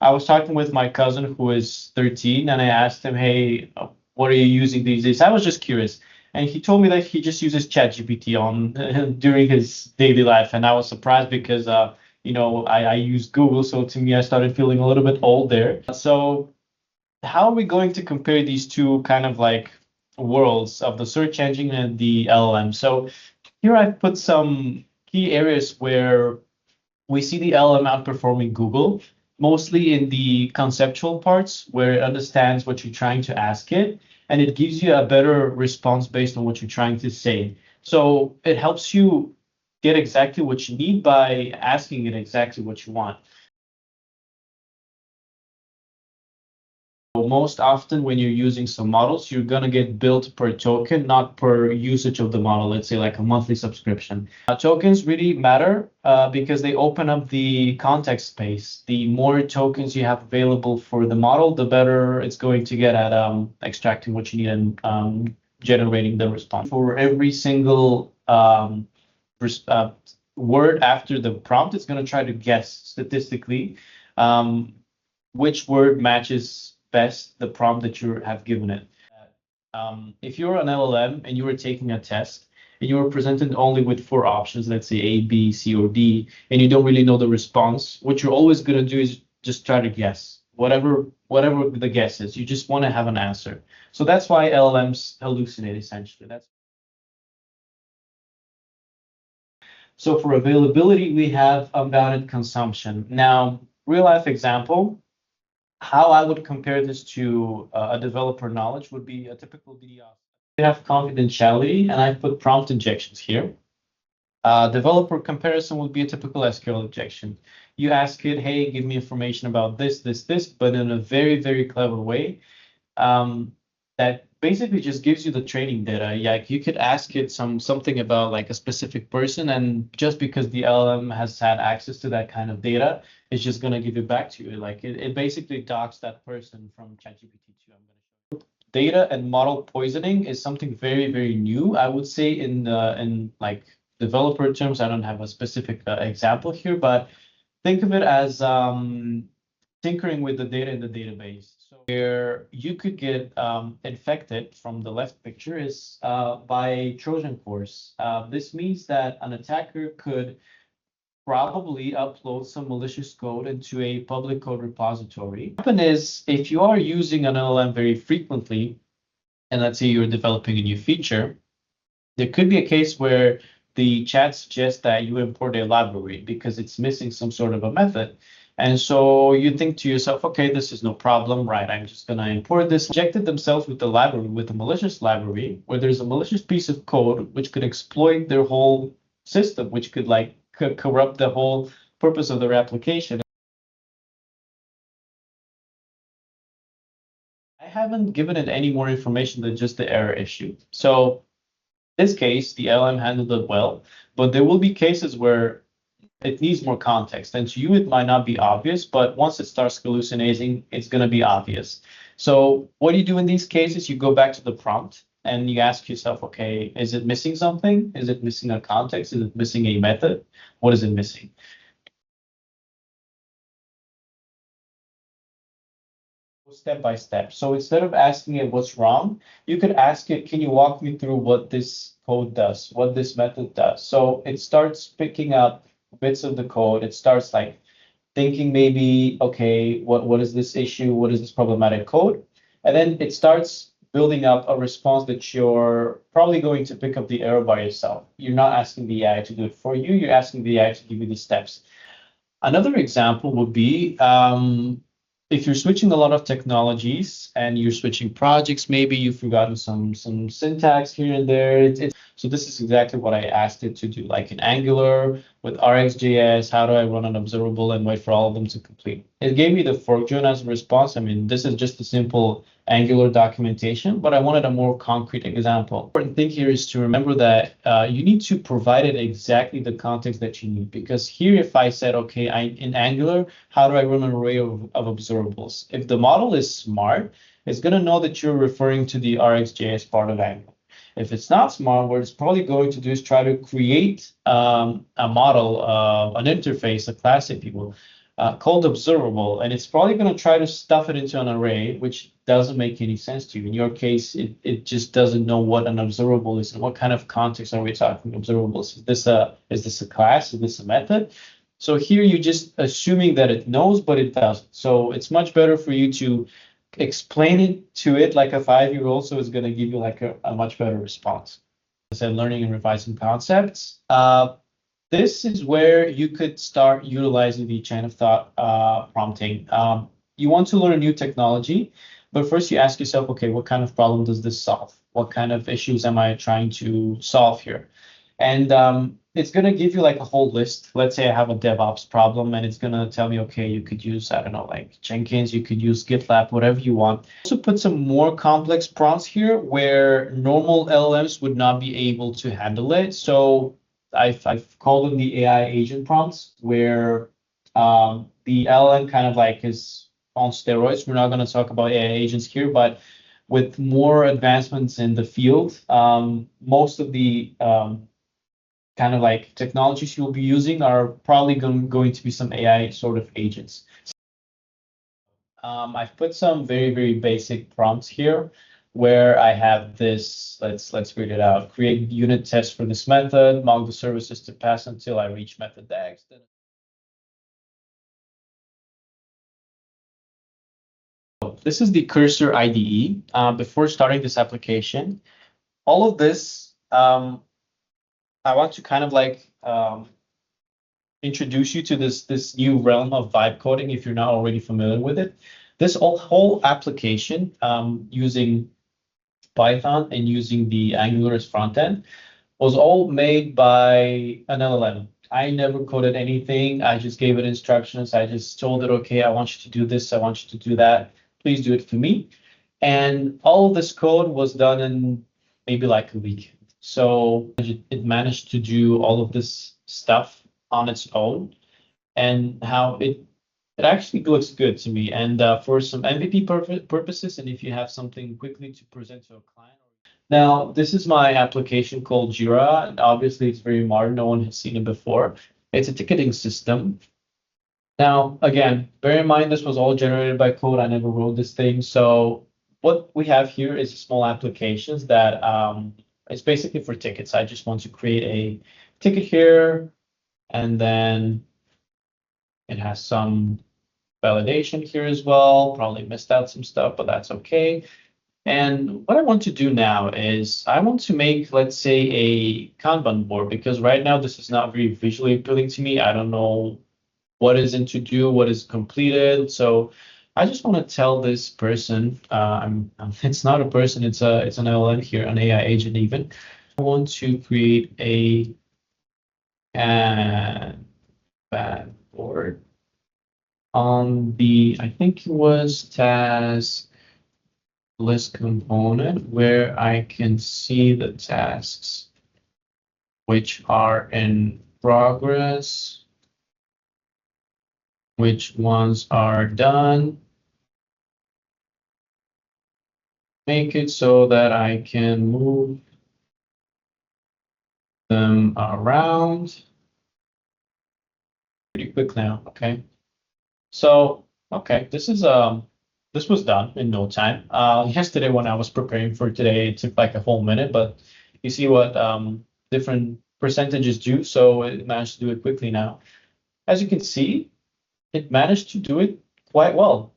I was talking with my cousin who is 13, and I asked him, "Hey, what are you using these days?" I was just curious, and he told me that he just uses ChatGPT on during his daily life, and I was surprised because I use Google, so to me, I started feeling a little bit old there. So how are we going to compare these two kind of like worlds of the search engine and the LLM? So here I've put some key areas where we see the LLM outperforming Google, mostly in the conceptual parts where it understands what you're trying to ask it, and it gives you a better response based on what you're trying to say. So it helps you get exactly what you need by asking it exactly what you want. Most often when you're using some models, you're going to get billed per token, not per usage of the model, let's say like a monthly subscription. Tokens really matter because they open up the context space. The more tokens you have available for the model, the better it's going to get at extracting what you need and generating the response. For every single word after the prompt, it's going to try to guess statistically which word matches best the prompt that you have given it. If you're an LLM and you were taking a test and you were presented only with 4 options, let's say A, B, C, or D, and you don't really know the response, what you're always going to do is just try to guess. Whatever the guess is, you just want to have an answer. So that's why LLMs hallucinate essentially. So for availability, we have unbounded consumption. Now, real life example, how I would compare this to a developer knowledge would be a typical DDoS. We have confidentiality, and I put prompt injections here. Developer comparison would be a typical SQL injection. You ask it, hey, give me information about this, but in a very, very clever way that basically just gives you the training data. Like you could ask it something about like a specific person, and just because the LLM has had access to that kind of data, it's just going to give it back to you. Like it basically docks that person from ChatGPT 2. I'm going to show you. Data and model poisoning is something very, very new. I would say in like developer terms, I don't have a specific example here, but think of it as tinkering with the data in the database. So where you could get infected from the left picture is by Trojan horse. This means that an attacker could probably upload some malicious code into a public code repository. What happens is if you are using an LLM very frequently, and let's say you're developing a new feature, there could be a case where the chat suggests that you import a library because it's missing some sort of a method. And so you think to yourself, okay, this is no problem, right? I'm just going to import this. Injected themselves with the library, with a malicious library, where there's a malicious piece of code which could exploit their whole system, which could like corrupt the whole purpose of their application. I haven't given it any more information than just the error issue. So in this case, the LM handled it well, but there will be cases where it needs more context. And to you, it might not be obvious, but once it starts hallucinating, it's going to be obvious. So what do you do in these cases? You go back to the prompt and you ask yourself, okay, is it missing something? Is it missing a context? Is it missing a method? What is it missing? Step by step. So instead of asking it what's wrong, you could ask it, can you walk me through what this code does, what this method does? So it starts picking up bits of the code. It starts like thinking maybe, okay, what is this issue? What is this problematic code? And then it starts building up a response that you're probably going to pick up the error by yourself. You're not asking the AI to do it for you. You're asking the AI to give you the steps. Another example would be if you're switching a lot of technologies and you're switching projects, maybe you've forgotten some syntax here and there. So this is exactly what I asked it to do, like in Angular with RxJS, how do I run an observable and wait for all of them to complete? It gave me the fork join as a response. I mean, this is just a simple Angular documentation, but I wanted a more concrete example. The important thing here is to remember that you need to provide it exactly the context that you need. Because here, if I said, okay, in Angular, how do I run an array of observables? If the model is smart, it's going to know that you're referring to the RxJS part of Angular. If it's not smart, what it's probably going to do is try to create a model, an interface, a class, if you will, called observable, and it's probably going to try to stuff it into an array, which doesn't make any sense to you. In your case, it just doesn't know what an observable is and what kind of context are we talking observables. Is this a class? Is this a method? So here you're just assuming that it knows, but it doesn't. So it's much better for you to explain it to it like a 5-year-old, so it's going to give you like a much better response. I said learning and revising concepts. This is where you could start utilizing the chain of thought prompting. You want to learn a new technology, but first you ask yourself, okay, what kind of problem does this solve? What kind of issues am I trying to solve here? And it's going to give you like a whole list. Let's say I have a DevOps problem, and it's going to tell me, okay, you could use, I don't know, like Jenkins, you could use GitLab, whatever you want. Also put some more complex prompts here where normal LLMs would not be able to handle it. So I've called them the AI agent prompts, where the LLM kind of like is on steroids. We're not going to talk about AI agents here, but with more advancements in the field, most of the kind of like technologies you'll be using are probably going to be some AI sort of agents. I've put some very basic prompts here where I have this, let's read it out. Create unit tests for this method, mock the services to pass until I reach method X. This is the Cursor IDE. Before starting this application, all of this, I want to kind of like introduce you to this new realm of vibe coding if you're not already familiar with it. This whole application using Python and using the Angular as front end was all made by an LLM. I never coded anything. I just gave it instructions. I just told it, okay, I want you to do this. I want you to do that. Please do it for me. And all of this code was done in maybe like a week. So it managed to do all of this stuff on its own, and how it actually looks good to me. And for some MVP purposes, and if you have something quickly to present to a client. Now, this is my application called Jira, and obviously it's very modern. No one has seen it before. It's a ticketing system. Now, again, bear in mind this was all generated by code. I never wrote this thing. So what we have here is small applications that it's basically for tickets. I just want to create a ticket here, and then it has some validation here as well. Probably missed out some stuff, but that's okay. And what I want to do now is I want to make, let's say, a Kanban board, because right now this is not very visually appealing to me. I don't know what is in to do, what is completed. So I just want to tell this person, it's not a person, it's an LLM here, an AI agent even. I want to create a Kanban board on the, I think it was task list component, where I can see the tasks which are in progress, which ones are done. Make it so that I can move them around pretty quick now. Okay. So, okay, this was done in no time. Yesterday when I was preparing for today, it took like a whole minute, but you see what different percentages do, so it managed to do it quickly now. As you can see, it managed to do it quite well.